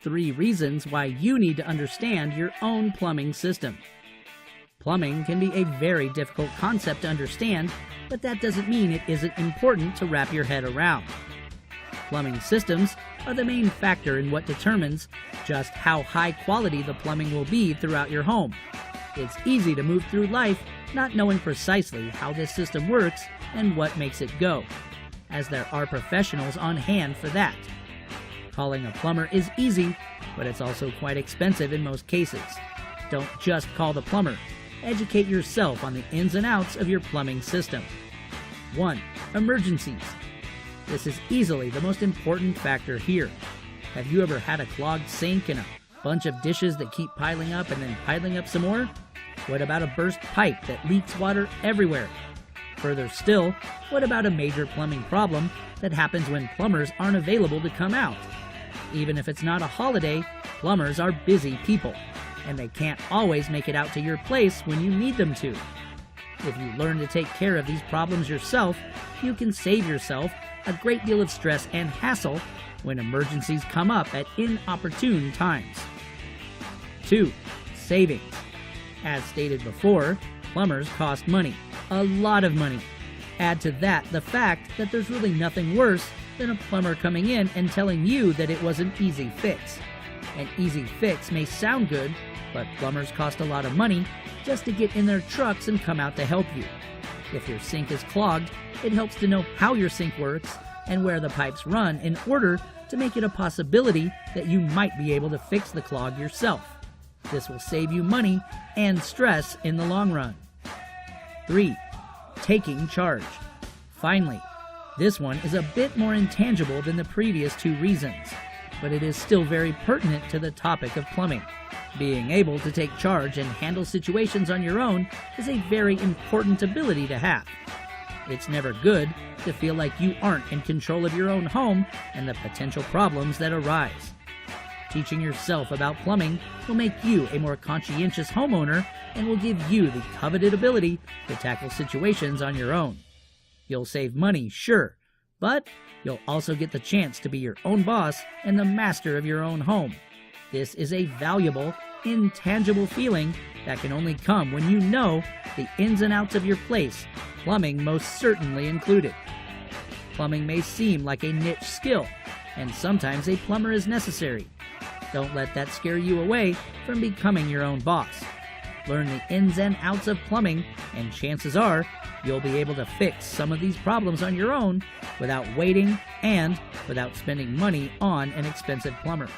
3 reasons why you need to understand your own plumbing system. Plumbing can be a very difficult concept to understand, but that doesn't mean it isn't important to wrap your head around. Plumbing systems are the main factor in what determines just how high quality the plumbing will be throughout your home. It's easy to move through life not knowing precisely how this system works and what makes it go, as there are professionals on hand for that. Calling a plumber is easy, but it's also quite expensive in most cases. Don't just call the plumber. Educate yourself on the ins and outs of your plumbing system. 1. Emergencies. This is easily the most important factor here. Have you ever had a clogged sink and a bunch of dishes that keep piling up and then piling up some more? What about a burst pipe that leaks water everywhere? Further still, what about a major plumbing problem that happens when plumbers aren't available to come out? Even if it's not a holiday, plumbers are busy people, and they can't always make it out to your place when you need them to. If you learn to take care of these problems yourself, you can save yourself a great deal of stress and hassle when emergencies come up at inopportune times. 2. Savings. As stated before, plumbers cost money, a lot of money. Add to that the fact that there's really nothing worse than a plumber coming in and telling you that it was an easy fix. An easy fix may sound good, but plumbers cost a lot of money just to get in their trucks and come out to help you. If your sink is clogged, it helps to know how your sink works and where the pipes run in order to make it a possibility that you might be able to fix the clog yourself. This will save you money and stress in the long run. 3. Taking charge. Finally, this one is a bit more intangible than the previous 2 reasons, but it is still very pertinent to the topic of plumbing. Being able to take charge and handle situations on your own is a very important ability to have. It's never good to feel like you aren't in control of your own home and the potential problems that arise. Teaching yourself about plumbing will make you a more conscientious homeowner and will give you the coveted ability to tackle situations on your own. You'll save money, sure, but you'll also get the chance to be your own boss and the master of your own home. This is a valuable, intangible feeling that can only come when you know the ins and outs of your place, plumbing most certainly included. Plumbing may seem like a niche skill, and sometimes a plumber is necessary. Don't let that scare you away from becoming your own boss. Learn the ins and outs of plumbing, and chances are you'll be able to fix some of these problems on your own without waiting and without spending money on an expensive plumber.